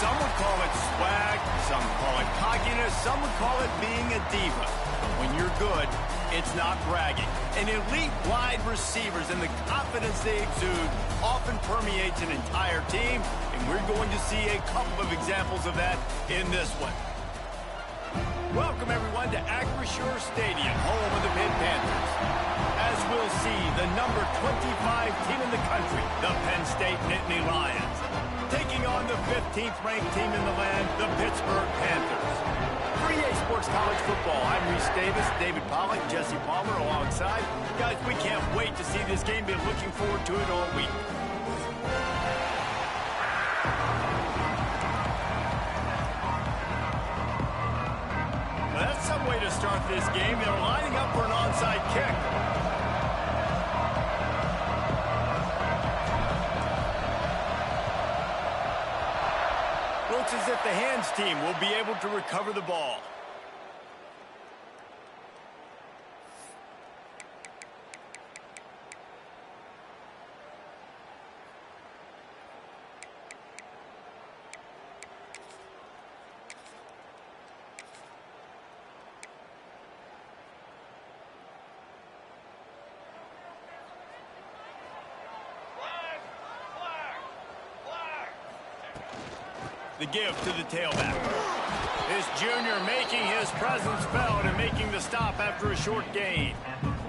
Some would call it swag, some call it cockiness, some would call it being a diva. But when you're good, it's not bragging. And elite wide receivers and the confidence they exude often permeates an entire team, and we're going to see a couple of examples of that in this one. Welcome, everyone, to Acrisure Stadium, home of the Pitt Panthers. As we'll see, the number 25 team in the country, the Penn State Nittany Lions, taking on the 15th ranked team in the land, the Pittsburgh Panthers. For EA Sports College Football, I'm Reese Davis, David Pollack, Jesse Palmer alongside. Guys, we can't wait to see this game. Been looking forward to it all week. Well, that's some way to start this game. They're lining up for an onside kick. Looks as if the hands team will be able to recover the ball. The give to the tailback. This junior making his presence felt and making the stop after a short gain.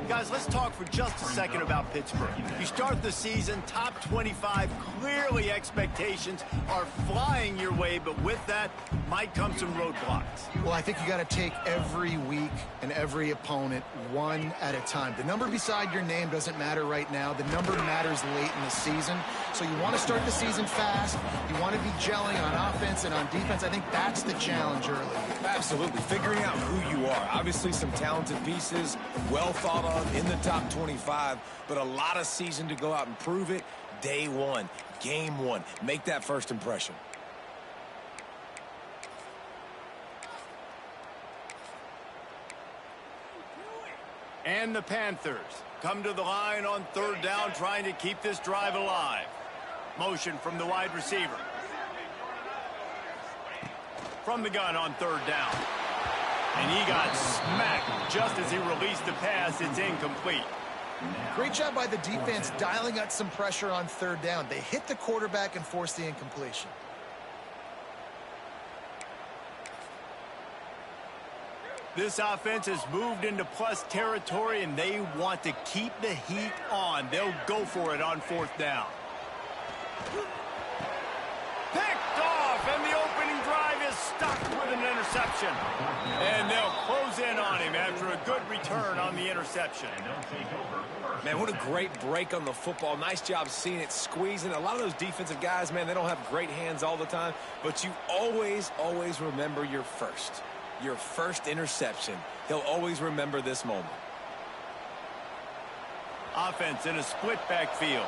Guys, let's talk for just a second about Pittsburgh. You start the season top 25. Clearly expectations are flying your way, but with that might come some roadblocks. Well, I think you got to take every week and every opponent one at a time. The number beside your name doesn't matter right now. The number matters late in the season. So you want to start the season fast. You want to be gelling on offense and on defense. I think that's the challenge early. Absolutely. Figuring out who you are. Obviously some talented pieces, well thought of in the top 25, but a lot of season to go out and prove it. Day one, game one. Make that first impression. And the Panthers come to the line on third down, trying to keep this drive alive. Motion from the wide receiver. From the gun on third down. And he got smacked just as he released the pass. It's incomplete. Great job by the defense dialing up some pressure on third down. They hit the quarterback and forced the incompletion. This offense has moved into plus territory, and they want to keep the heat on. They'll go for it on fourth down. Picked off, and the opening drive is stuck with an interception. And they'll close in on him after a good return on the interception. Man, what a great break on the football. Nice job seeing it squeezing. A lot of those defensive guys, man, they don't have great hands all the time, but you always remember your first interception. He'll always remember this moment. Offense in a split backfield.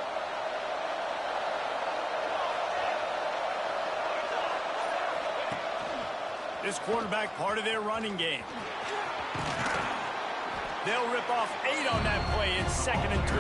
This quarterback part of their running game. They'll rip off 8 on that play. It's 2nd and 2.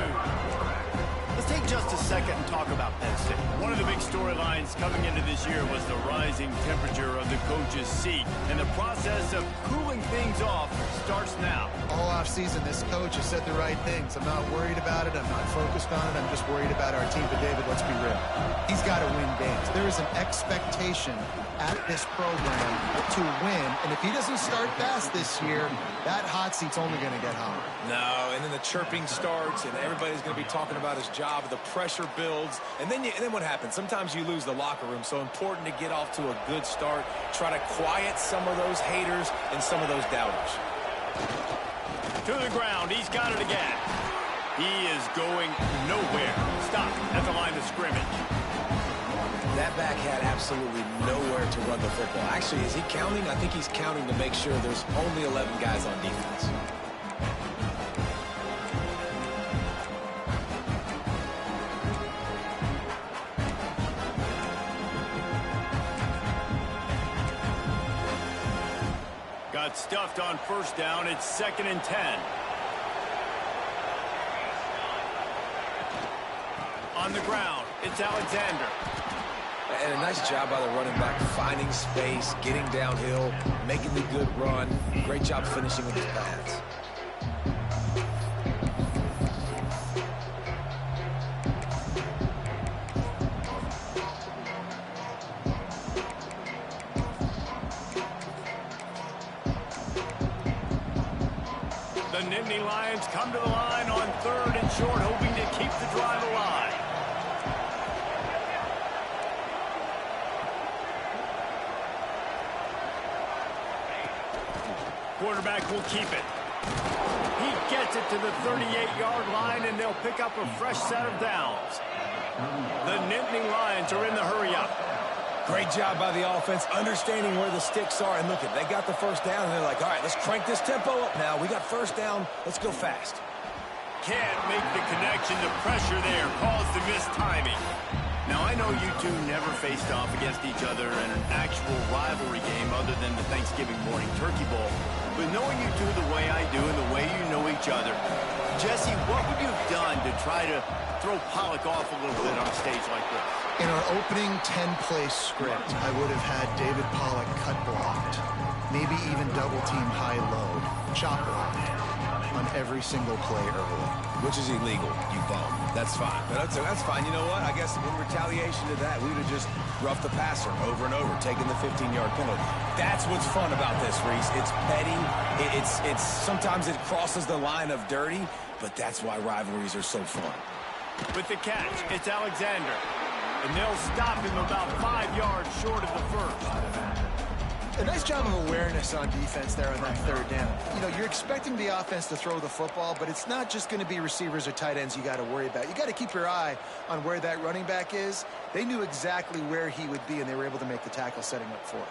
Let's take just a second and talk about Penn State. One of the big storylines coming into this year was the rising temperature of the coach's seat. And the process of cooling things off starts now. All offseason, this coach has said the right things. I'm not worried about it. I'm not focused on it. I'm just worried about our team. But, David, let's be real. He's got to win games. There is an expectation at this program to win. And if he doesn't start fast this year, that hot seat's only going to get hotter. No, and then the chirping starts, and everybody's going to be talking about his job. The pressure builds, and then what happens? Sometimes you lose the locker room. So important to get off to a good start. Try to quiet some of those haters and some of those doubters. To the ground. He's got it again. He is going nowhere. Stop at the line of scrimmage. That back had absolutely nowhere to run the football. Actually, is he counting? I think he's counting to make sure there's only 11 guys on defense. Got stuffed on first down. It's 2nd and 10. On the ground, it's Alexander. and a nice job by the running back, finding space, getting downhill, making the good run. Great job finishing with his pads. The Nittany Lions come to the line on 3rd and short, hoping to keep the drive alive. Quarterback will keep it. He gets it to the 38-yard line, and they'll pick up a fresh set of downs. The Nittany Lions are in the hurry-up. Great job by the offense, understanding where the sticks are. And look, they got the first down, and they're like, all right, let's crank this tempo up now. We got first down. Let's go fast. Can't make the connection. The pressure there caused the missed timing. Now, I know you two never faced off against each other in an actual rivalry game other than the Thanksgiving morning turkey bowl. But knowing you two the way I do and the way you know each other, Jesse, what would you have done to try to throw Pollock off a little bit on a stage like this? In our opening 10-play script, I would have had David Pollock cut blocked, maybe even double-team high-low, chop blocked on every single play early. Which is illegal, you bum. That's fine. But that's fine. You know what? I guess in retaliation to that, we would have just roughed the passer over and over, taking the 15-yard penalty. That's what's fun about this, Reese. It's petty. It's sometimes it crosses the line of dirty, but that's why rivalries are so fun. With the catch, it's Alexander. And they'll stop him about 5 yards short of the first. A nice job of awareness on defense there on that 3rd down. You know, you're expecting the offense to throw the football, but it's not just going to be receivers or tight ends you got to worry about. You got to keep your eye on where that running back is. They knew exactly where he would be, and they were able to make the tackle setting up 4th.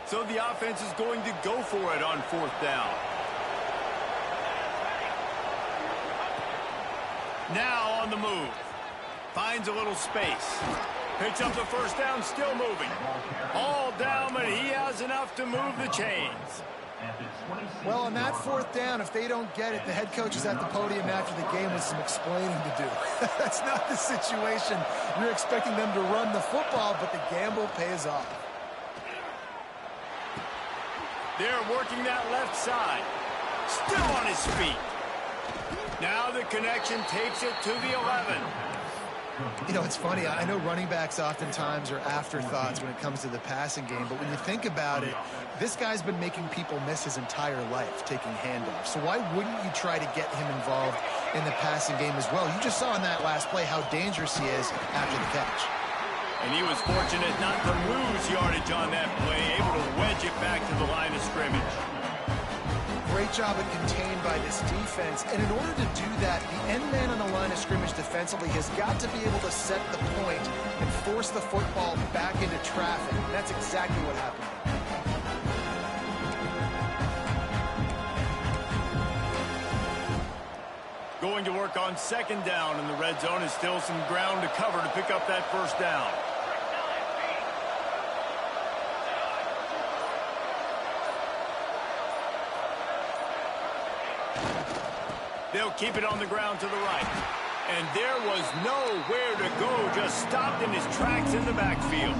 So the offense is going to go for it on 4th down. Now on the move. Finds a little space. Picks up the first down, still moving. All down, but he has enough to move the chains. Well, on that 4th down, if they don't get it, the head coach is at the podium after the game with some explaining to do. That's not the situation. You're expecting them to run the football, but the gamble pays off. They're working that left side. Still on his feet. Now the connection takes it to the 11. You know, it's funny. I know running backs oftentimes are afterthoughts when it comes to the passing game, but when you think about it, this guy's been making people miss his entire life taking handoffs. So why wouldn't you try to get him involved in the passing game as well? You just saw in that last play how dangerous he is after the catch. And he was fortunate not to lose yardage on that play, able to wedge it back to the line of scrimmage. Great job of contained by this defense. And in order to do that, the end man on the line of scrimmage defensively has got to be able to set the point and force the football back into traffic. And that's exactly what happened. Going to work on 2nd down in the red zone, is still some ground to cover to pick up that first down. They'll keep it on the ground to the right. And there was nowhere to go, just stopped in his tracks in the backfield.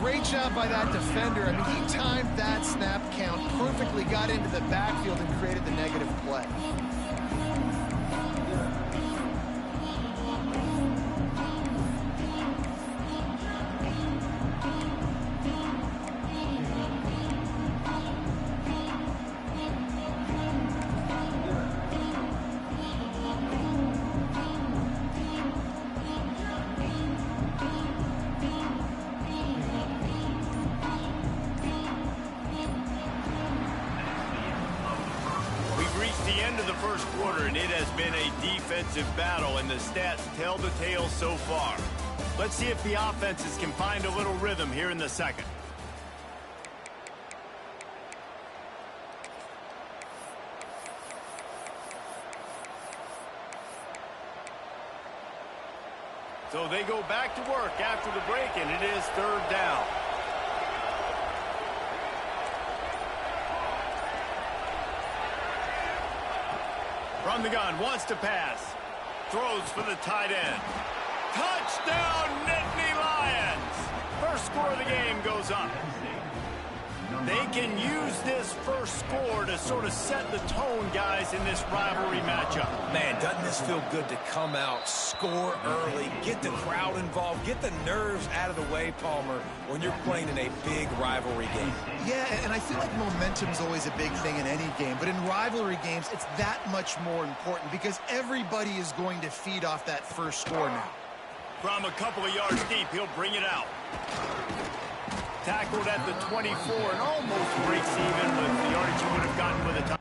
Great job by that defender. I mean, he timed that snap count perfectly, got into the backfield and created the negative play. And it has been a defensive battle, and the stats tell the tale so far. Let's see if the offenses can find a little rhythm here in the second. So they go back to work after the break, and it is 3rd down. From the gun, wants to pass. Throws for the tight end. Touchdown, Nittany Lions! First score of the game goes up. They can use this first score to sort of set the tone, guys, in this rivalry matchup. Man, doesn't this feel good to come out, score early, get the crowd involved, get the nerves out of the way, Palmer, when you're playing in a big rivalry game. Yeah, and I feel like momentum's always a big thing in any game, but in rivalry games, it's that much more important because everybody is going to feed off that first score now. From a couple of yards deep, he'll bring it out. Tackled at the 24 and almost breaks even with the yardage he would have gotten with a touchdown.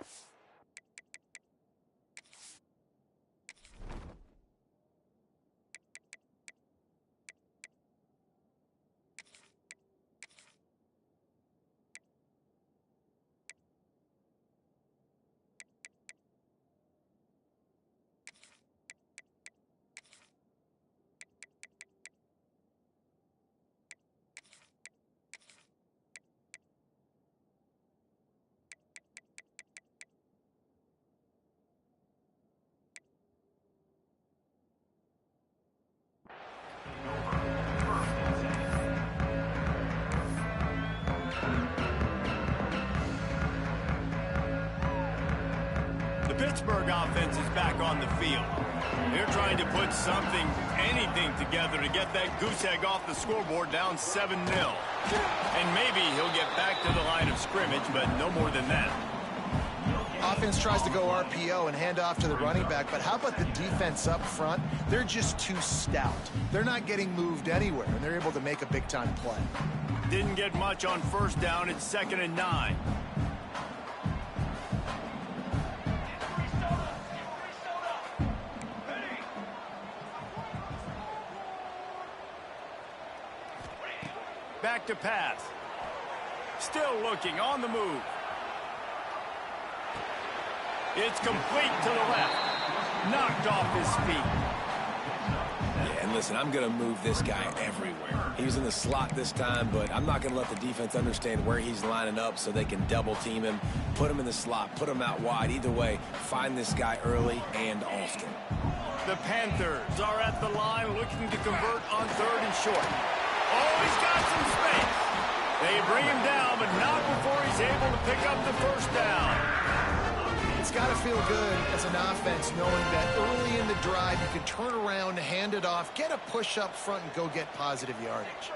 Pittsburgh offense is back on the field. They're trying to put something, anything together to get that goose egg off the scoreboard down 7-0. And maybe he'll get back to the line of scrimmage, but no more than that. Offense tries to go RPO and hand off to the running back, but how about the defense up front? They're just too stout. They're not getting moved anywhere, and they're able to make a big-time play. Didn't get much on first down. It's 2nd and 9. Back to pass. Still looking, on the move. It's complete to the left. Knocked off his feet. Yeah, and listen, I'm going to move this guy everywhere. He was in the slot this time, but I'm not going to let the defense understand where he's lining up so they can double team him, put him in the slot, put him out wide. Either way, find this guy early and often. The Panthers are at the line looking to convert on 3rd and short. Oh, he's got some space. They bring him down, but not before he's able to pick up the first down. It's got to feel good as an offense knowing that early in the drive you can turn around, hand it off, get a push up front, and go get positive yardage.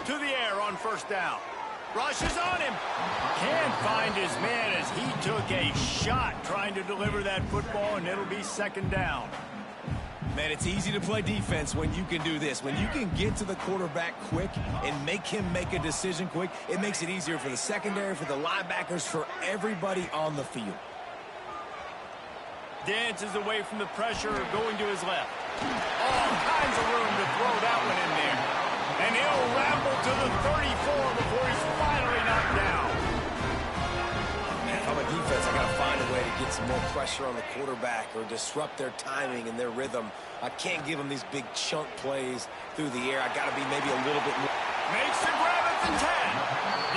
To the air on first down. Rushes on him. Can't find his man as he took a shot trying to deliver that football, and it'll be 2nd down. Man, it's easy to play defense when you can do this. When you can get to the quarterback quick and make him make a decision quick, it makes it easier for the secondary, for the linebackers, for everybody on the field. Dances away from the pressure, going to his left. All kinds of room to throw that one in there. And he'll ramble to the 34 before he's finally knocked down. Man, if I'm a defense, I got to find a way to get some more pressure on the quarterback or disrupt their timing and their rhythm. I can't give them these big chunk plays through the air. I got to be maybe a little bit more. Makes the grab at the 10.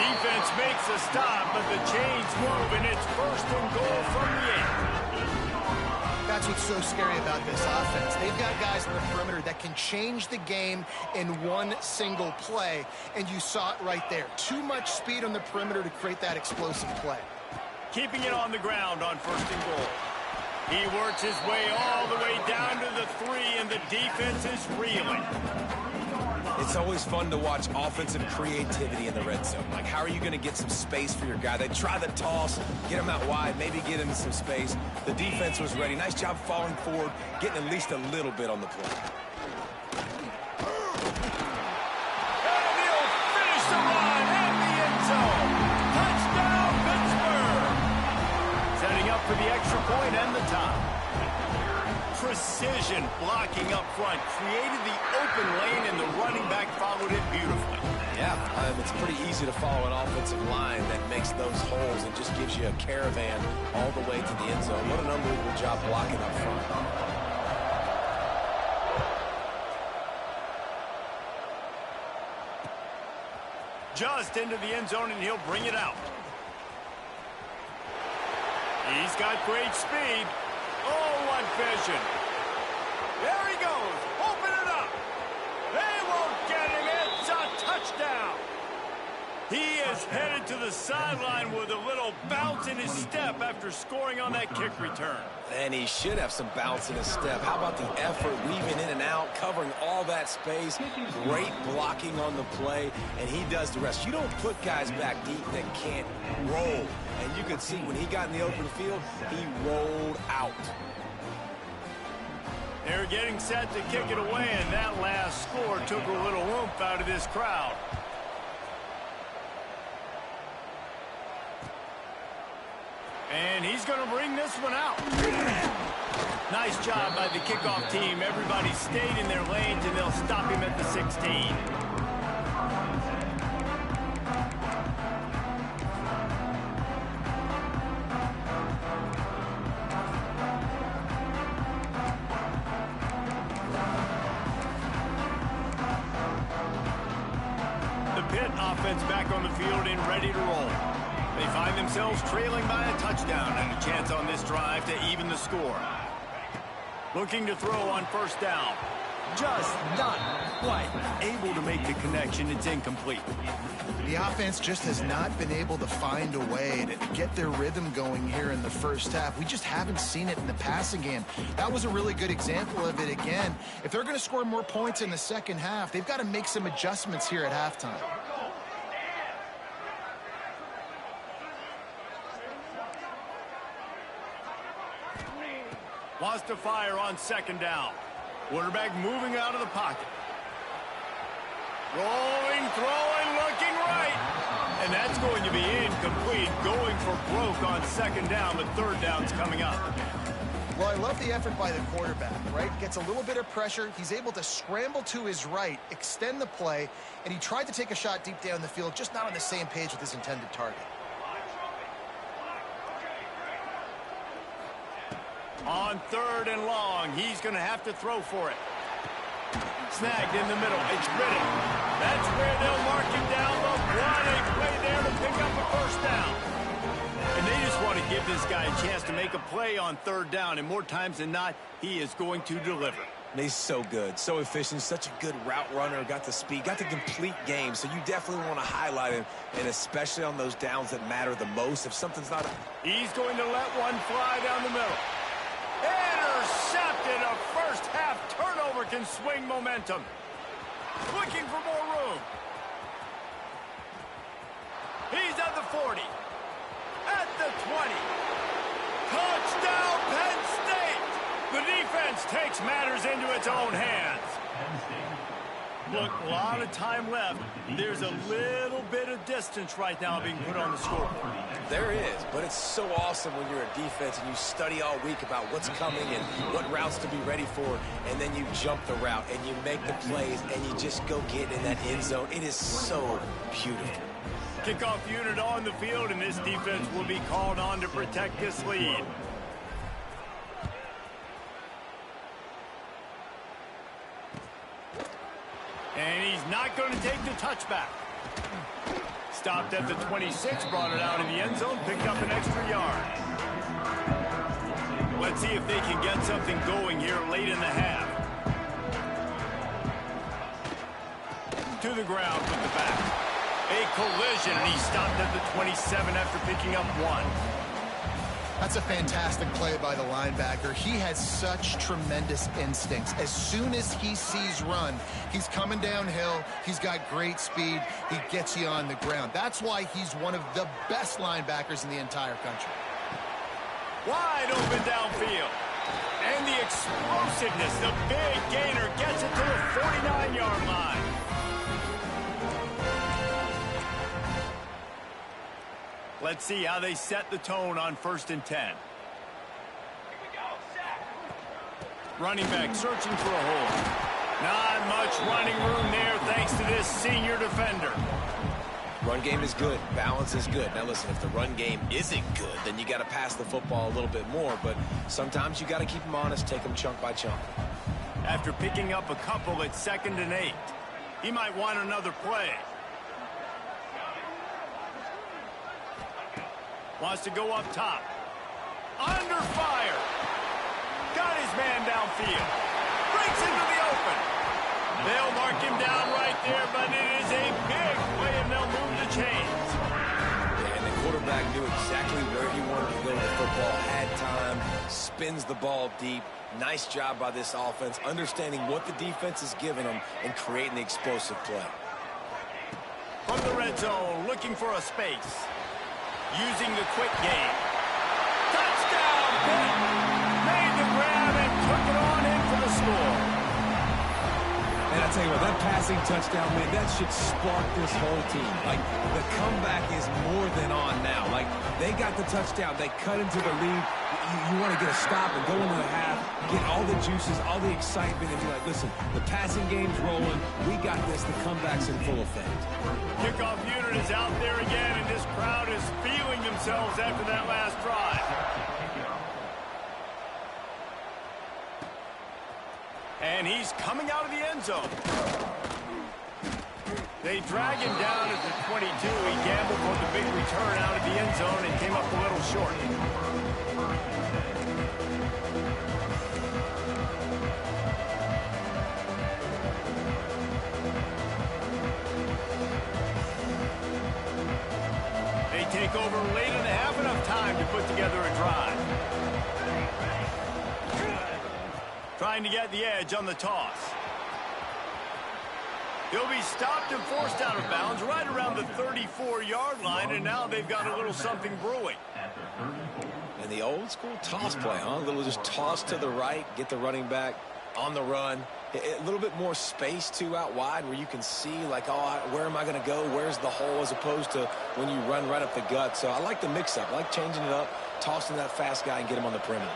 Defense makes a stop, but the chains move, and it's 1st and goal from the 8. That's what's so scary about this offense. They've got guys on the perimeter that can change the game in one single play, and you saw it right there. Too much speed on the perimeter to create that explosive play. Keeping it on the ground on 1st and goal. He works his way all the way down to the 3, and the defense is reeling. It's always fun to watch offensive creativity in the red zone. Like, how are you going to get some space for your guy? They try the toss, get him out wide, maybe get him some space. The defense was ready. Nice job falling forward, getting at least a little bit on the play. And he'll finish the run in the end zone. Touchdown, Pittsburgh. Setting up for the extra point and the tie. Precision blocking up front, created the open lane, and the running back followed it beautifully. Yeah, it's pretty easy to follow an offensive line that makes those holes and just gives you a caravan all the way to the end zone. What an unbelievable job blocking up front. Just into the end zone, and he'll bring it out. He's got great speed. Oh, what vision. There he goes. Open it up. They won't get him. It's a touchdown. He is headed to the sideline with a little bounce in his step after scoring on that kick return. And he should have some bounce in his step. How about the effort, weaving in and out, covering all that space. Great blocking on the play, and he does the rest. You don't put guys back deep that can't roll. And you can see when he got in the open field, he rolled out. They're getting set to kick it away, and that last score took a little oomph out of this crowd. And he's going to bring this one out. Nice job by the kickoff team. Everybody stayed in their lanes, and they'll stop him at the 16. The Pitt offense back on the field and ready to roll. They find themselves trailing by a touchdown and a chance on this drive to even the score. Looking to throw on first down. Just not quite able to make the connection. It's incomplete. The offense just has not been able to find a way to get their rhythm going here in the first half. We just haven't seen it in the passing game. That was a really good example of it again. If they're going to score more points in the second half, they've got to make some adjustments here at halftime. Wants to fire on second down. Quarterback moving out of the pocket. Rolling, throwing, looking right. And that's going to be incomplete. Going for broke on second down, but third down's coming up. Well, I love the effort by the quarterback, right? Gets a little bit of pressure. He's able to scramble to his right, extend the play, and he tried to take a shot deep down the field, just not on the same page with his intended target. On third and long, he's going to have to throw for it. Snagged in the middle. It's Riddick. That's where they'll mark him down. They'll run a play there to pick up a first down. And they just want to give this guy a chance to make a play on third down. And more times than not, he is going to deliver. He's so good, so efficient, such a good route runner, got the speed, got the complete game. So you definitely want to highlight him, and especially on those downs that matter the most. If something's not... He's going to let one fly down the middle. Intercepted. A first half turnover can swing momentum. Looking for more room. He's at the 40. At the 20. Touchdown, Penn State. The defense takes matters into its own hands. Look, a lot of time left. There's a little bit of distance right now being put on the scoreboard. There is, but it's so awesome when you're a defense and you study all week about what's coming and what routes to be ready for, and then you jump the route and you make the plays and you just go get in that end zone. It is so beautiful. Kickoff unit on the field, and this defense will be called on to protect this lead. And he's not going to take the touchback. Stopped at the 26, brought it out in the end zone, picked up an extra yard. Let's see if they can get something going here late in the half. To the ground with the back. A collision, and he stopped at the 27 after picking up one. That's a fantastic play by the linebacker. He has such tremendous instincts. As soon as he sees run, he's coming downhill. He's got great speed. He gets you on the ground. That's why he's one of the best linebackers in the entire country. Wide open downfield. And the explosiveness, the big gainer gets it to the 49-yard line. Let's see how they set the tone on 1st and 10. Running back searching for a hole. Not much running room there thanks to this senior defender. Run game is good. Balance is good. Now listen, if the run game isn't good, then you got to pass the football a little bit more. But sometimes you got to keep them honest, take them chunk by chunk. After picking up a couple at 2nd and 8, he might want another play. Wants to go up top. Under fire. Got his man downfield. Breaks into the open. They'll mark him down right there, but it is a big play, and they'll move the chains. And the quarterback knew exactly where he wanted to go with the football, had time, spins the ball deep. Nice job by this offense, understanding what the defense is giving them and creating the explosive play. From the red zone, looking for a space. Using the quick game. Touchdown, Pitt! Made the grab and took it on in for the score. And I tell you what, that passing touchdown, man, that should spark this whole team. Like, the comeback is more than on now. Like, they got the touchdown. They cut into the lead. You want to get a stop and go into the half, get all the juices, all the excitement, and be like, listen, the passing game's rolling. We got this. The comeback's in full effect. Kickoff unit is out there again, and this crowd is feeling themselves after that last drive. And he's coming out of the end zone. They drag him down at the 22. He gambled for the big return out of the end zone and came up a little short. They take over late and have enough time to put together a drive. Trying to get the edge on the toss. He'll be stopped and forced out of bounds right around the 34-yard line, and now they've got a little something brewing. And the old school toss play, huh? A little just toss to the right, get the running back on the run. A little bit more space, too, out wide where you can see, like, oh, where am I going to go? Where's the hole? As opposed to when you run right up the gut. So I like the mix-up. I like changing it up, tossing that fast guy and get him on the perimeter.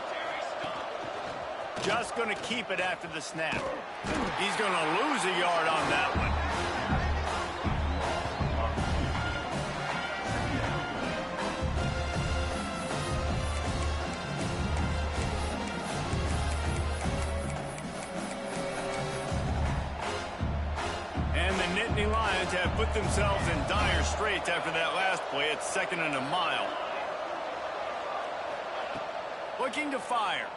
Just going to keep it after the snap. He's going to lose a yard on that one. And the Nittany Lions have put themselves in dire straits after that last play. It's 2nd and a mile. Looking to fire.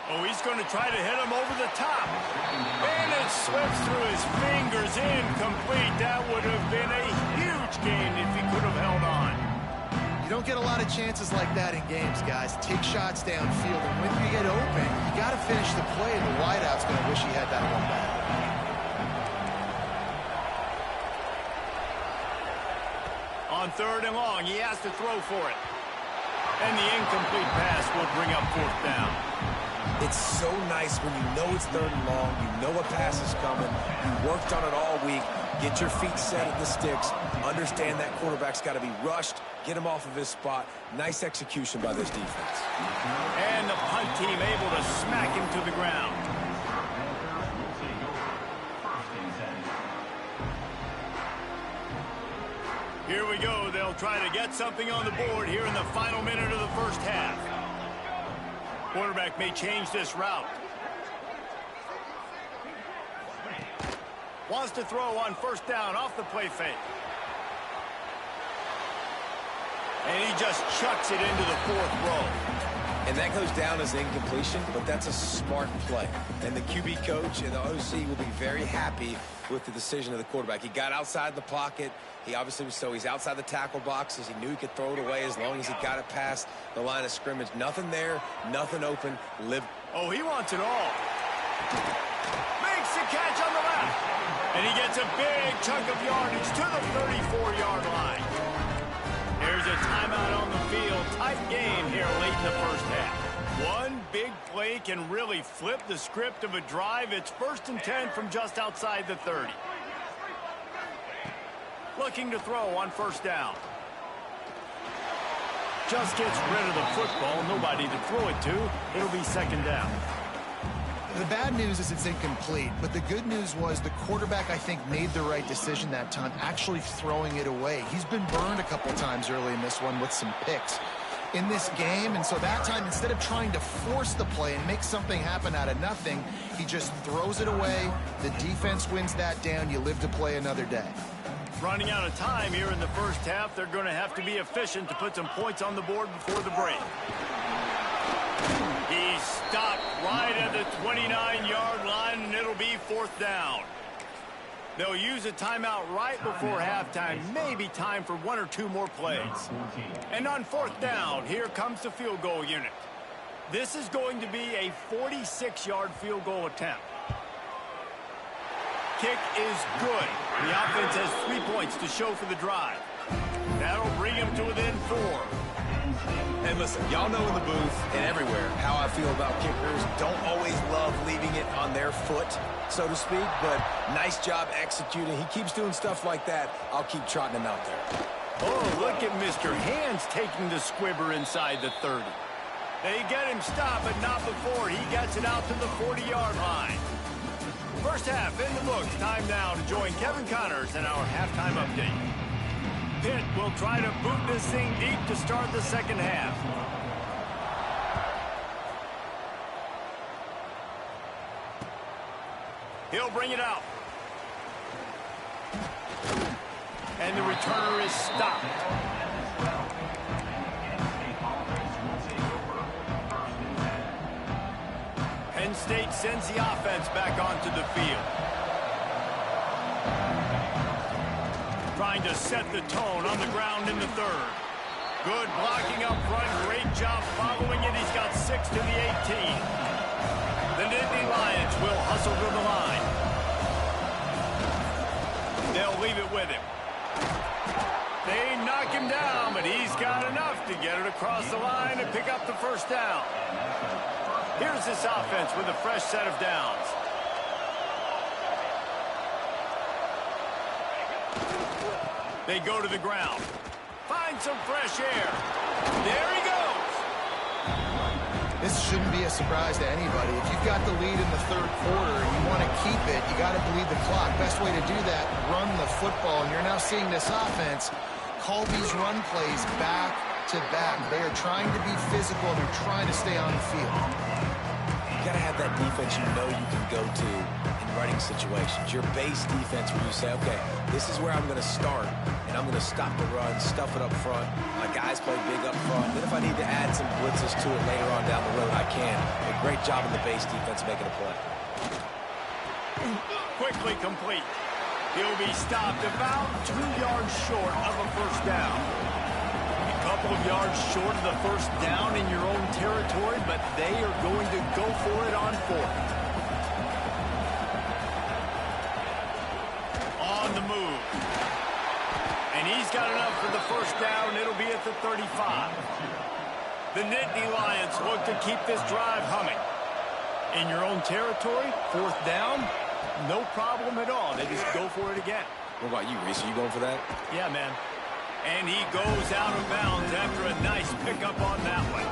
Oh, he's going to try to hit him over the top. And it slips through his fingers, incomplete. That would have been a huge gain if he could have held on. You don't get a lot of chances like that in games, guys. Take shots downfield, and when you get open, you got to finish the play, and the wideout's going to wish he had that one back. On 3rd and long, he has to throw for it. And the incomplete pass will bring up 4th down. It's so nice when you know it's 3rd and long, you know a pass is coming, you worked on it all week, get your feet set at the sticks, understand that quarterback's got to be rushed, get him off of his spot. Nice execution by this defense. And the punt team able to smack him to the ground. Here we go. They'll try to get something on the board here in the final minute of the first half. Quarterback may change this route. Wants to throw on 1st down off the play fake. And he just chucks it into the 4th row. And that goes down as incompletion, but that's a smart play. And the QB coach and the OC will be very happy with the decision of the quarterback. He got outside the pocket. He obviously was he's outside the tackle boxes. He knew he could throw it away as long as he got it past the line of scrimmage. Nothing there, nothing open. Oh, he wants it all. Makes the catch on the left. And he gets a big chunk of yardage to the 34-yard line. There's a timeout on the field. Tight game here late in the first half. One big play can really flip the script of a drive. It's 1st and 10 from just outside the 30. Looking to throw on 1st down. Just gets rid of the football. Nobody to throw it to. It'll be 2nd down. The bad news is it's incomplete, but the good news was the quarterback, I think, made the right decision that time, actually throwing it away. He's been burned a couple times early in this one with some picks in this game, and so that time, instead of trying to force the play and make something happen out of nothing, he just throws it away. The defense wins that down. You live to play another day. Running out of time here in the first half. They're going to have to be efficient to put some points on the board before the break. He's stopped right at the 29-yard line, and it'll be 4th down. They'll use a timeout right before halftime. Maybe time for 1 or 2 more plays. And on 4th down, here comes the field goal unit. This is going to be a 46-yard field goal attempt. Kick is good. The offense has 3 points to show for the drive. That'll bring him to within 4. And listen, y'all know in the booth and everywhere how I feel about kickers. Don't always love leaving it on their foot, so to speak, but nice job executing. He keeps doing stuff like that. I'll keep trotting him out there. Oh, look at Mr. Hands taking the squibber inside the 30. They get him stopped, but not before he gets it out to the 40-yard line. First half in the books. Time now to join Kevin Connors in our halftime update. Pitt will try to boot this thing deep to start the second half. He'll bring it out. And the returner is stopped. Penn State sends the offense back onto the field. Trying to set the tone on the ground in the 3rd. Good blocking up front. Great job following it. He's got 6 to the 18. The Nittany Lions will hustle to the line. They'll leave it with him. They knock him down, but he's got enough to get it across the line and pick up the first down. Here's this offense with a fresh set of downs. They go to the ground. Find some fresh air. There he goes. This shouldn't be a surprise to anybody. If you've got the lead in the 3rd quarter and you want to keep it, you got to bleed the clock. Best way to do that, run the football. And you're now seeing this offense call these run plays back to back. They are trying to be physical, and they're trying to stay on the field. You got to have that defense you know you can go to in running situations. Your base defense where you say, okay, this is where I'm going to start, and I'm going to stop the run, stuff it up front. My guys play big up front. Then if I need to add some blitzes to it later on down the road, I can. A great job in the base defense making a play. Quickly complete. He'll be stopped about 2 yards short of a first down. A couple of yards short of the first down in your own territory, but they are going to go for it on 4th. On the move. And he's got enough for the first down. It'll be at the 35. The Nittany Lions look to keep this drive humming. In your own territory, 4th down, no problem at all. They just go for it again. What about you, Reese? Are you going for that? Yeah, man. And he goes out of bounds after a nice pickup on that one.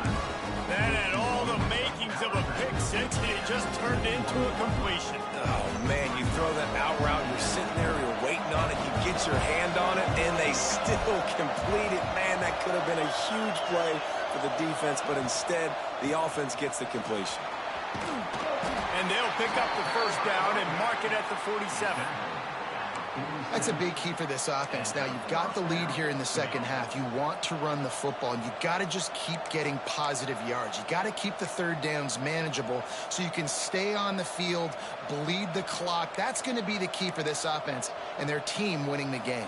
That had all the makings of a pick six, and it just turned into a completion. Oh, man, you throw that out route, you're sitting there, you're waiting on it, you get your hand on it, and they still complete it. Man, that could have been a huge play for the defense, but instead, the offense gets the completion. And they'll pick up the first down and mark it at the 47. That's a big key for this offense. Now, you've got the lead here in the second half. You want to run the football, and you've got to just keep getting positive yards. You got to keep the 3rd downs manageable so you can stay on the field, bleed the clock. That's going to be the key for this offense and their team winning the game.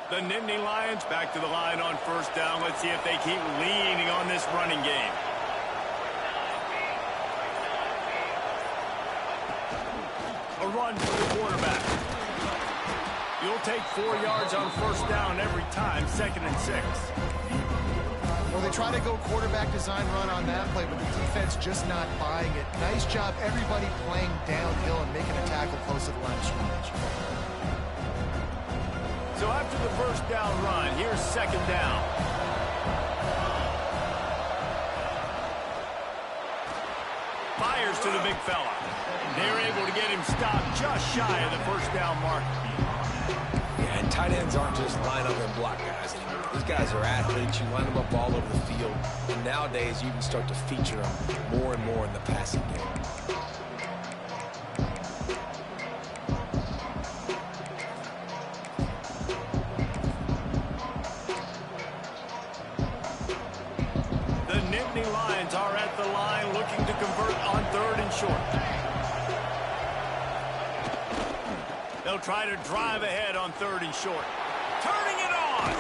The Nittany Lions back to the line on first down. Let's see if they keep leaning on this running game. A run for the quarterback. You'll take 4 yards on first down every time, 2nd and 6. Well, they try to go quarterback design run on that play, but the defense just not buying it. Nice job, everybody playing downhill and making a tackle close to the line of scrimmage. So after the first down run, here's 2nd down. Fires to the big fella. They're able to get him stopped just shy of the first down mark. Yeah, and tight ends aren't just line up and block guys anymore. These guys are athletes. You line them up all over the field. And nowadays, you can start to feature them more and more in the passing game. Are at the line looking to convert on 3rd and short. They'll try to drive ahead on 3rd and short. Turning it on.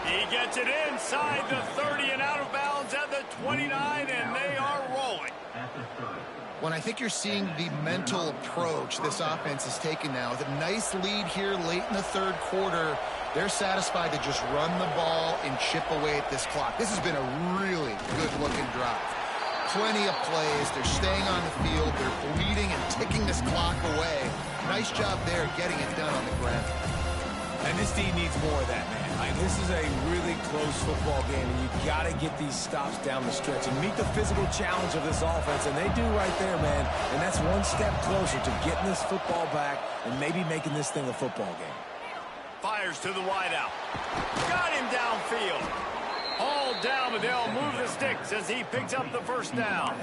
He gets it inside the 30 and out of bounds at the 29, and they are rolling. When I think you're seeing the mental approach this offense is taking now, with a nice lead here late in the 3rd quarter, they're satisfied to just run the ball and chip away at this clock. This has been a really good-looking drive. Plenty of plays. They're staying on the field. They're bleeding and ticking this clock away. Nice job there getting it done on the ground. And this team needs more of that, man. This is a really close football game, and you got to get these stops down the stretch and meet the physical challenge of this offense, and they do right there, man. And that's one step closer to getting this football back and maybe making this thing a football game. Fires to the wideout. Got him downfield. Hauled down, but they'll move the sticks as he picks up the 1st down.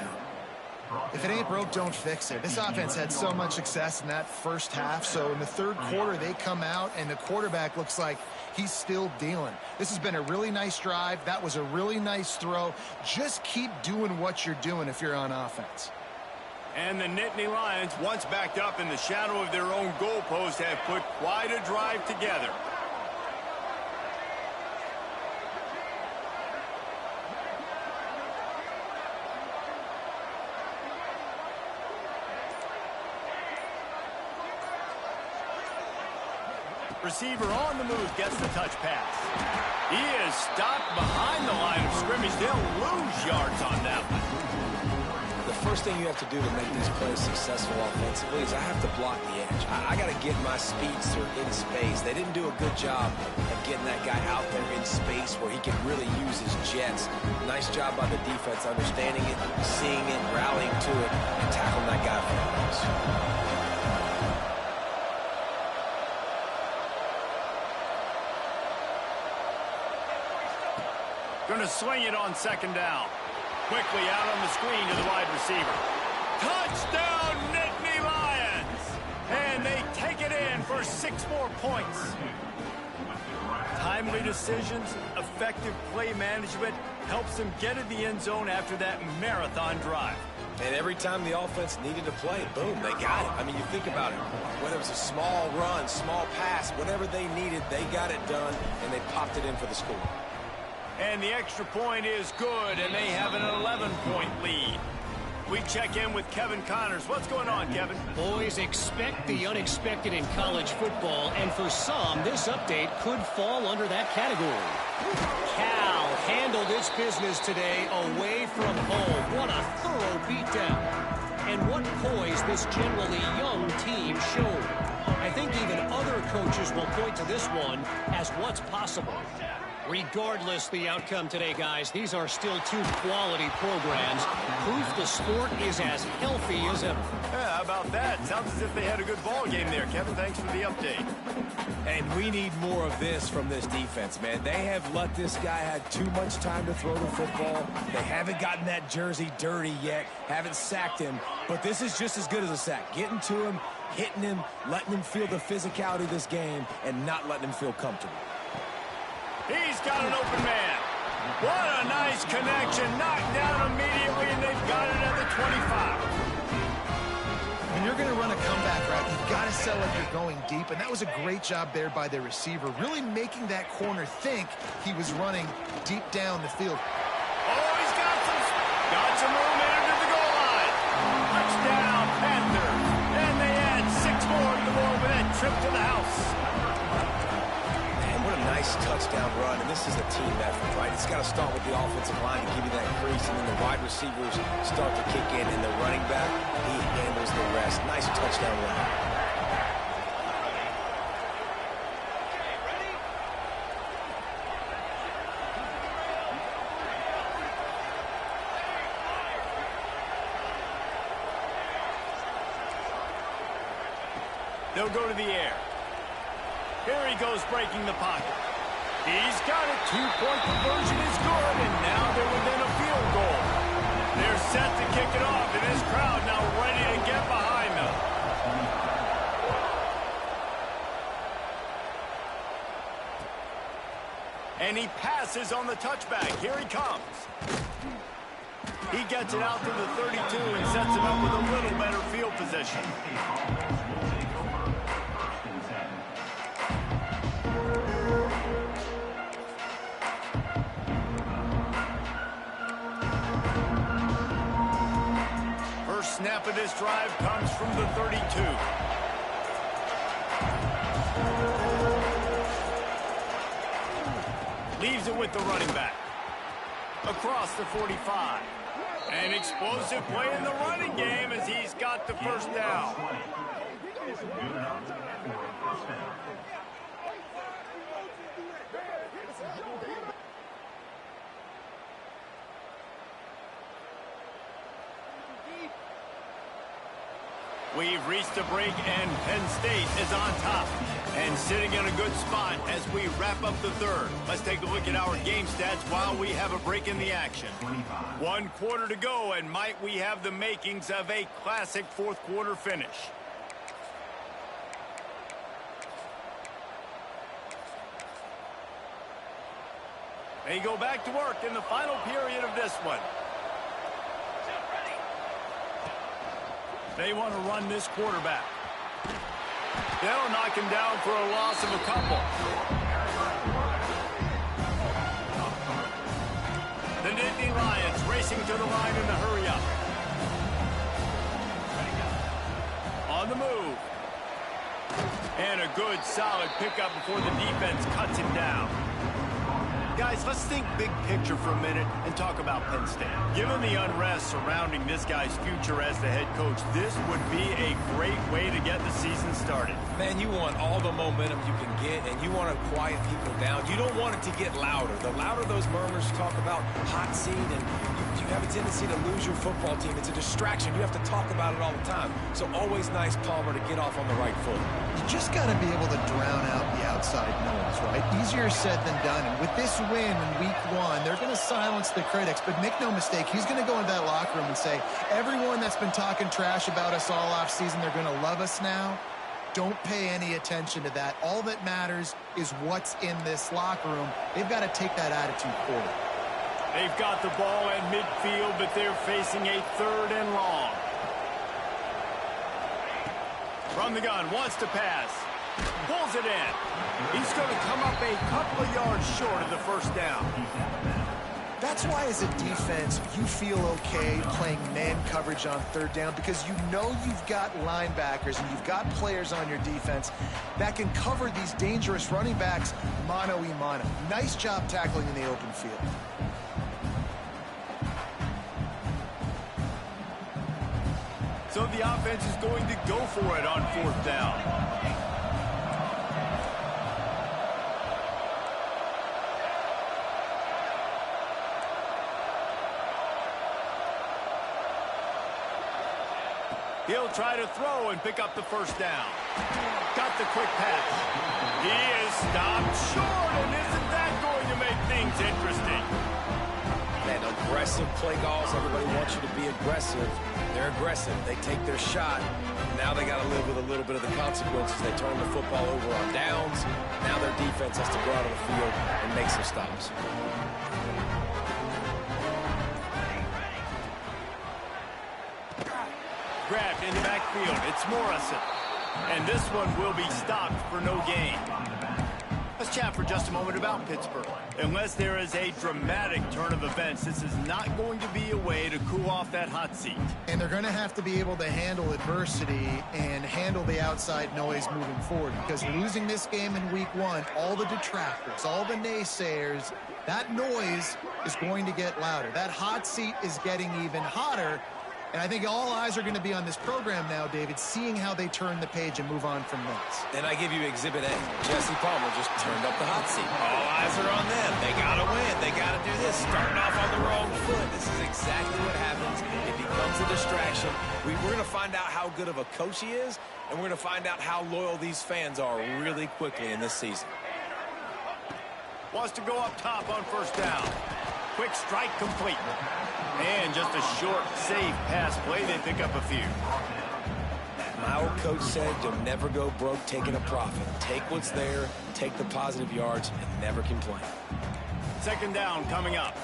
If it ain't broke, don't fix it. This offense had so much success in that 1st half, so in the 3rd quarter, they come out, and the quarterback looks like he's still dealing. This has been a really nice drive. That was a really nice throw. Just keep doing what you're doing if you're on offense. And the Nittany Lions, once backed up in the shadow of their own goalpost, have put quite a drive together. Receiver on the move gets the touch pass. He is stopped behind the line of scrimmage. They'll lose yards on that one. The first thing you have to do to make these plays successful offensively is I have to block the edge. I got to get my speedster in space. They didn't do a good job of getting that guy out there in space where he can really use his jets. Nice job by the defense understanding it, seeing it, rallying to it, and tackling that guy for the loss. Going to swing it on 2nd down. Quickly out on the screen to the wide receiver. Touchdown, Nittany Lions! And they take it in for 6 more points. Timely decisions, effective play management helps them get in the end zone after that marathon drive. And every time the offense needed to play, boom, they got it. I mean, you think about it. Whether it was a small run, small pass, whatever they needed, they got it done, and they popped it in for the score. And the extra point is good, and they have an 11-point lead. We check in with Kevin Connors. What's going on, Kevin? Boys, expect the unexpected in college football, and for some, this update could fall under that category. Cal handled its business today away from home. What a thorough beatdown. And what poise this generally young team showed. I think even other coaches will point to this one as what's possible. Regardless the outcome today, guys, these are still 2 quality programs. Proof the sport is as healthy as ever. Yeah, how about that? Sounds as if they had a good ball game there, Kevin. Thanks for the update. And we need more of this from this defense, man. They have let this guy have too much time to throw the football. They haven't gotten that jersey dirty yet, haven't sacked him. But this is just as good as a sack. Getting to him, hitting him, letting him feel the physicality of this game, and not letting him feel comfortable. He's got an open man. What a nice connection. Knocked down immediately, and they've got it at the 25. When you're going to run a comeback route, you've got to sell like you're going deep, and that was a great job there by the receiver, really making that corner think he was running deep down the field. Oh, he's got some room into the goal line. Touchdown, Panthers. And they add 6 more to the board with that trip to the house. Nice touchdown run, and this is a team effort, right? It's got to start with the offensive line to give you that crease, and then the wide receivers start to kick in, and the running back, he handles the rest. Nice touchdown run. They'll go to the air. Here he goes breaking the pocket. He's got it. Two-point conversion is good, and now they're within a field goal. They're set to kick it off, and this crowd now ready to get behind them. And he passes on the touchback. Here he comes. He gets it out to the 32 and sets him up with a little better field position. First snap of this drive comes from the 32. Leaves it with the running back. Across the 45. An explosive play in the running game as he's got the first down. We've reached a break, and Penn State is on top and sitting in a good spot as we wrap up the third. Let's take a look at our game stats while we have a break in the action. 1 quarter to go, and might we have the makings of a classic fourth quarter finish. They go back to work in the final period of this one. They want to run this quarterback. They'll knock him down for a loss of a couple. The Nittany Lions racing to the line in the hurry-up. On the move. And a good, solid pickup before the defense cuts him down. Guys, let's think big picture for a minute and talk about Penn State. Given the unrest surrounding this guy's future as the head coach, this would be a great way to get the season started. Man, you want all the momentum you can get, and you want to quiet people down. You don't want it to get louder. The louder those murmurs talk about hot seat, and you have a tendency to lose your football team. It's a distraction. You have to talk about it all the time. So always nice, Palmer, to get off on the right foot. You just got to be able to drown out the outside noise, right? Easier said than done. And with this win in week 1, they're going to silence the critics. But make no mistake, he's going to go into that locker room and say, everyone that's been talking trash about us all offseason, they're going to love us now. Don't pay any attention to that. All that matters is what's in this locker room. They've got to take that attitude forward. They've got the ball at midfield, but they're facing a 3rd and long. From the gun, wants to pass. Pulls it in. He's going to come up a couple of yards short of the first down. That's why, as a defense, you feel okay playing man coverage on 3rd down, because you know you've got linebackers and you've got players on your defense that can cover these dangerous running backs mano-a-mano. Nice job tackling in the open field. So the offense is going to go for it on 4th down. He'll try to throw and pick up the first down. Got the quick pass. He is stopped short, and isn't that going to make things interesting? Man, aggressive play calls. Everybody wants you to be aggressive. They're aggressive. They take their shot. Now they got to live with a little bit of the consequences. They turn the football over on downs. Now their defense has to go out on the field and make some stops. Grabbed in the backfield. It's Morrison. And this one will be stopped for no gain. Let's chat for just a moment about Pittsburgh. Unless there is a dramatic turn of events, this is not going to be a way to cool off that hot seat. And they're going to have to be able to handle adversity and handle the outside noise moving forward, because losing this game in week 1, all the detractors, all the naysayers, that noise is going to get louder. That hot seat is getting even hotter. And I think all eyes are going to be on this program now, David, seeing how they turn the page and move on from this. And I give you Exhibit A. Jesse Palmer just turned up the hot seat. All eyes are on them. They got to win. They got to do this. Starting off on the wrong foot. This is exactly what happens. It becomes a distraction. We're going to find out how good of a coach he is, and we're going to find out how loyal these fans are really quickly in this season. Wants to go up top on first down. Quick strike complete. And just a short, safe pass play. They pick up a few. My old coach said you'll never go broke taking a profit. Take what's there, take the positive yards, and never complain. Second down coming up.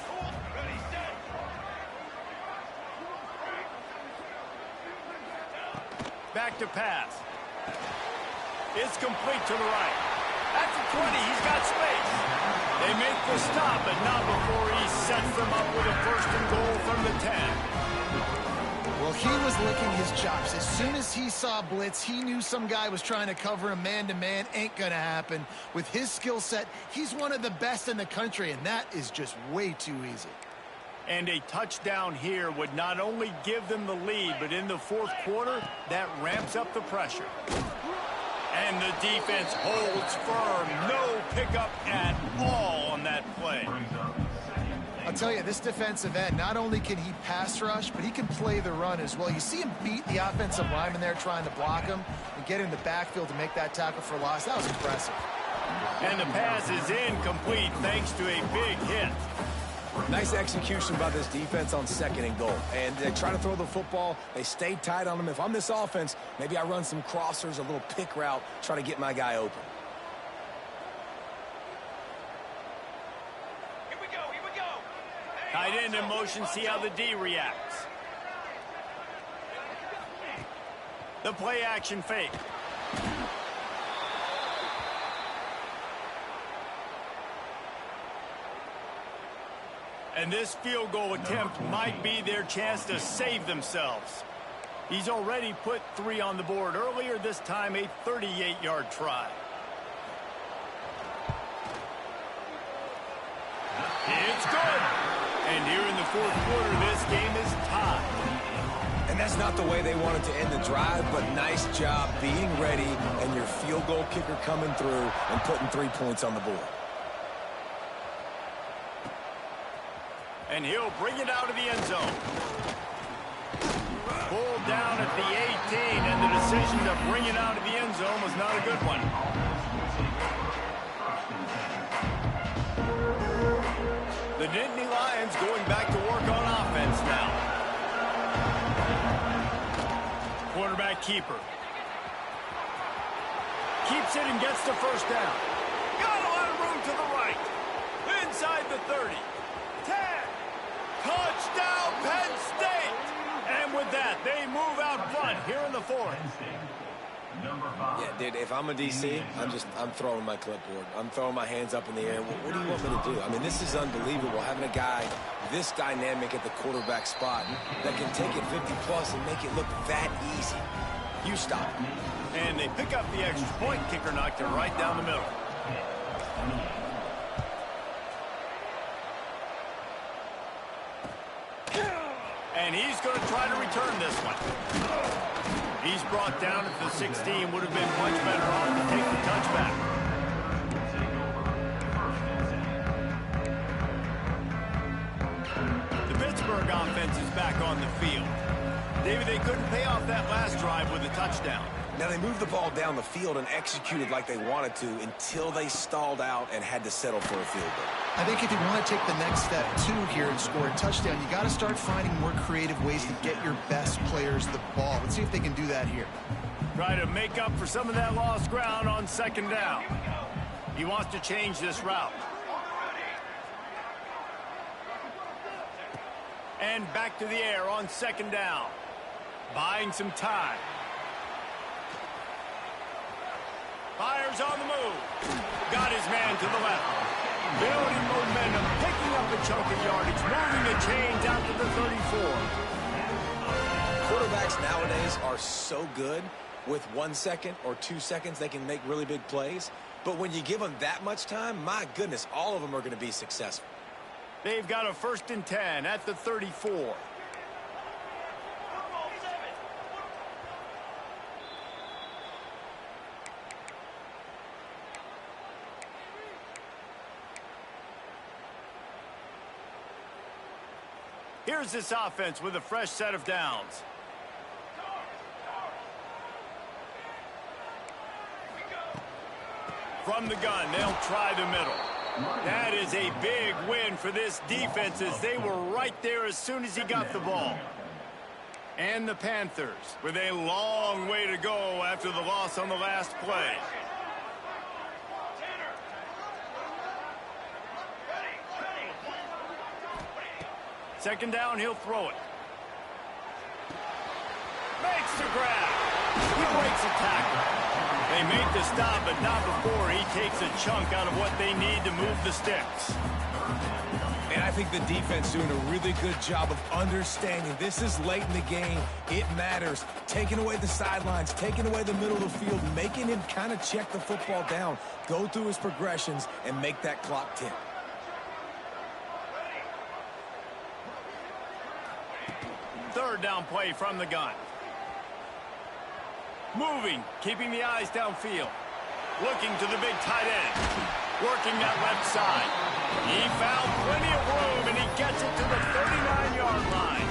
Back to pass. It's complete to the right. At the 20, he's got space. They make the stop, but not before he sets them up with a first and goal from the 10. Well, he was licking his chops. As soon as he saw blitz, he knew some guy was trying to cover him man-to-man. Ain't gonna happen. With his skill set, he's one of the best in the country, and that is just way too easy. And a touchdown here would not only give them the lead, but in the fourth quarter, that ramps up the pressure. And the defense holds firm. No pickup at all on that play. I'll tell you, this defensive end, not only can he pass rush, but he can play the run as well. You see him beat the offensive lineman there trying to block him and get in the backfield to make that tackle for loss. That was impressive. And the pass is incomplete thanks to a big hit. Nice execution by this defense on second and goal. And they try to throw the football. They stay tight on them. If I'm this offense, maybe I run some crossers, a little pick route, try to get my guy open. Here we go. Tight end in motion, see how the D reacts. The play action fake. And this field goal attempt might be their chance to save themselves. He's already put 3 on the board earlier, this time a 38-yard try. It's good. And here in the fourth quarter, this game is tied. And that's not the way they wanted to end the drive, but nice job being ready and your field goal kicker coming through and putting 3 points on the board. And he'll bring it out of the end zone. Pulled down at the 18, and the decision to bring it out of the end zone was not a good one. The Nittany Lions going back to work on offense now. Quarterback keeper. Keeps it and gets the first down. Got a lot of room to the right. Inside the 30. 10. Touchdown, Penn State! And with that, they move out front here in the fourth. Yeah, dude, if I'm a DC, I'm throwing my clipboard. I'm throwing my hands up in the air. What do you want me to do? I mean, this is unbelievable, having a guy this dynamic at the quarterback spot that can take it 50-plus and make it look that easy. You stop. And they pick up the extra point. Kicker knocked it right down the middle. And he's going to try to return this one. He's brought down at the 16. Would have been much better off to take the touchback. The Pittsburgh offense is back on the field. David, they couldn't pay off that last drive with a touchdown. Now, they moved the ball down the field and executed like they wanted to until they stalled out and had to settle for a field goal. I think if you want to take the next step, too, here and score a touchdown, you got to start finding more creative ways to get your best players the ball. Let's see if they can do that here. Try to make up for some of that lost ground on second down. He wants to change this route. And back to the air on second down. Buying some time. Fires on the move. Got his man to the left. Building momentum, picking up a chunk of yardage, moving the chains out to the 34. Quarterbacks nowadays are so good. With 1 second or 2 seconds, they can make really big plays. But when you give them that much time, my goodness, all of them are going to be successful. They've got a 1st and 10 at the 34. Here's this offense with a fresh set of downs. From the gun, they'll try the middle. That is a big win for this defense as they were right there as soon as he got the ball. And the Panthers with a long way to go after the loss on the last play. Second down, he'll throw it. Makes the grab. He breaks a tackle. They make the stop, but not before he takes a chunk out of what they need to move the sticks. And I think the defense doing a really good job of understanding this is late in the game. It matters. Taking away the sidelines, taking away the middle of the field, making him kind of check the football down, go through his progressions, and make that clock tick. Third down play from the gun. Moving, keeping the eyes downfield. Looking to the big tight end. Working that left side. He found plenty of room, and he gets it to the 39-yard line.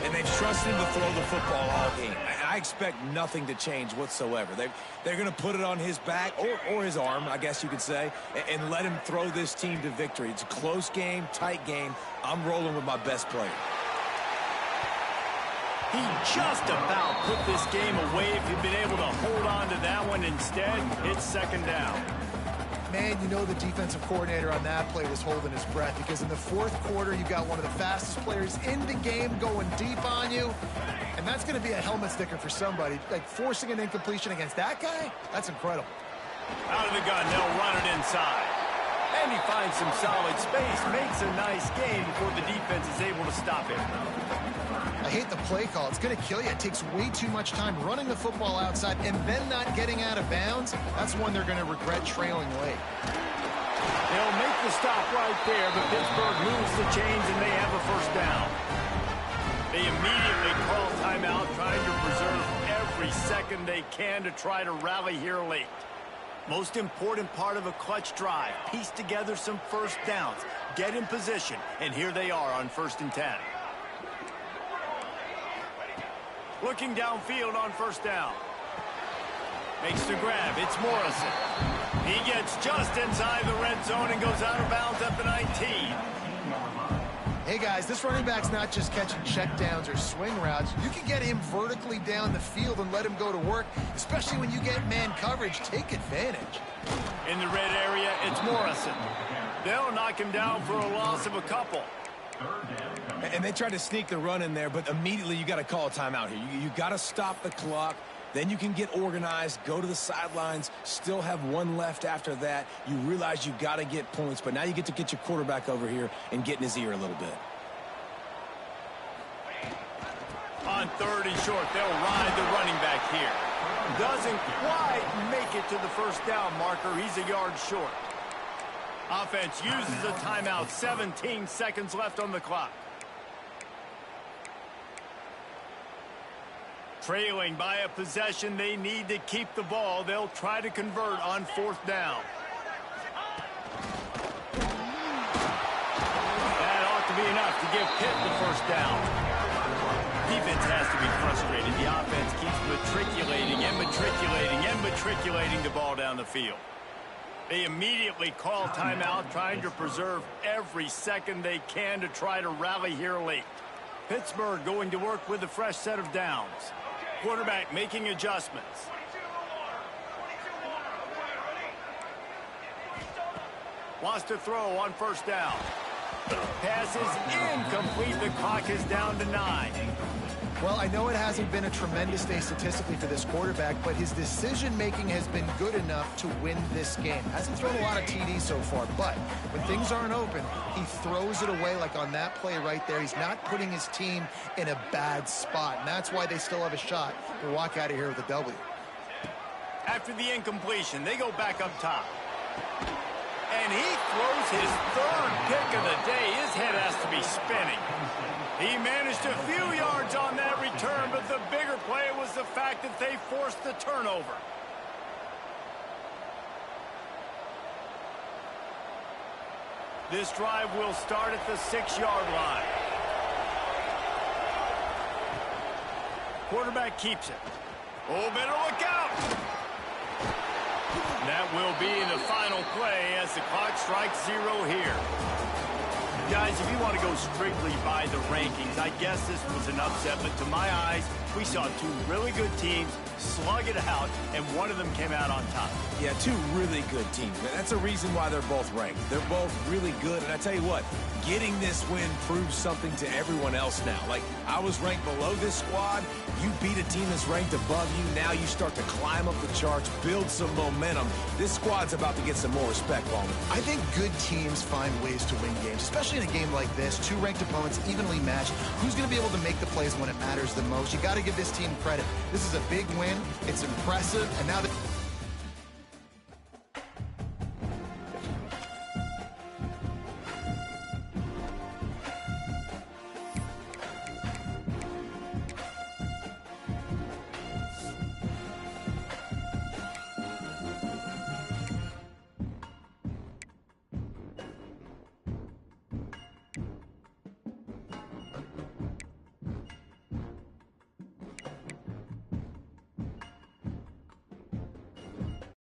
And they've trusted him to throw the football all game. I expect nothing to change whatsoever. They're going to put it on his back, or his arm, I guess you could say, and let him throw this team to victory. It's a close game, tight game. I'm rolling with my best player. He just about put this game away if he'd been able to hold on to that one. Instead, it's second down. Man, you know the defensive coordinator on that play was holding his breath because in the fourth quarter, you've got one of the fastest players in the game going deep on you. And that's going to be a helmet sticker for somebody. Like forcing an incompletion against that guy, that's incredible. Out of the gun, they'll run it inside. And he finds some solid space, makes a nice game before the defense is able to stop him. I hate the play call. It's going to kill you. It takes way too much time running the football outside and then not getting out of bounds. That's one they're going to regret trailing late. They'll make the stop right there, but Pittsburgh moves the chains and they have a first down. They immediately call timeout, trying to preserve every second they can to try to rally here late. Most important part of a clutch drive, piece together some first downs, get in position, and here they are on 1st and 10. Looking downfield on first down. Makes the grab. It's Morrison. He gets just inside the red zone and goes out of bounds at the 19. Hey, guys, this running back's not just catching checkdowns or swing routes. You can get him vertically down the field and let him go to work, especially when you get man coverage. Take advantage. In the red area, it's Morrison. They'll knock him down for a loss of a couple. And they tried to sneak the run in there, but immediately you got to call a timeout here. You got to stop the clock. Then you can get organized, go to the sidelines, still have one left after that. You realize you got to get points, but now you get to get your quarterback over here and get in his ear a little bit. On 3rd and short, they'll ride the running back here. Doesn't quite make it to the first down marker. He's a yard short. Offense uses a timeout. 17 seconds left on the clock. Trailing by a possession, they need to keep the ball. They'll try to convert on 4th down. That ought to be enough to give Pitt the first down. Defense has to be frustrated. The offense keeps matriculating the ball down the field. They immediately call timeout, trying to preserve every second they can to try to rally here late. Pittsburgh going to work with a fresh set of downs. Quarterback making adjustments. Wants to throw on first down. Pass is incomplete. The clock is down to 9. Well, I know it hasn't been a tremendous day statistically for this quarterback, but his decision-making has been good enough to win this game. Hasn't thrown a lot of TDs so far, but when things aren't open, he throws it away like on that play right there. He's not putting his team in a bad spot, and that's why they still have a shot to walk out of here with a W. After the incompletion, they go back up top. And he throws his 3rd pick of the day. His head has to be spinning. He managed a few yards on that return, but the bigger play was the fact that they forced the turnover. This drive will start at the 6-yard line. Quarterback keeps it. Oh, better look out. That will be the final play as the clock strikes 0 here. Guys, if you want to go strictly by the rankings, I guess this was an upset, but to my eyes, we saw two really good teams slug it out, and one of them came out on top. Yeah, two really good teams. That's a reason why they're both ranked. They're both really good, and I tell you what, getting this win proves something to everyone else now. Like, I was ranked below this squad. You beat a team that's ranked above you. Now you start to climb up the charts, build some momentum. This squad's about to get some more respect, Ballman. I think good teams find ways to win games, especially in a game like this. Two ranked opponents evenly matched. Who's going to be able to make the plays when it matters the most? You got to give this team credit. This is a big win. It's impressive, and now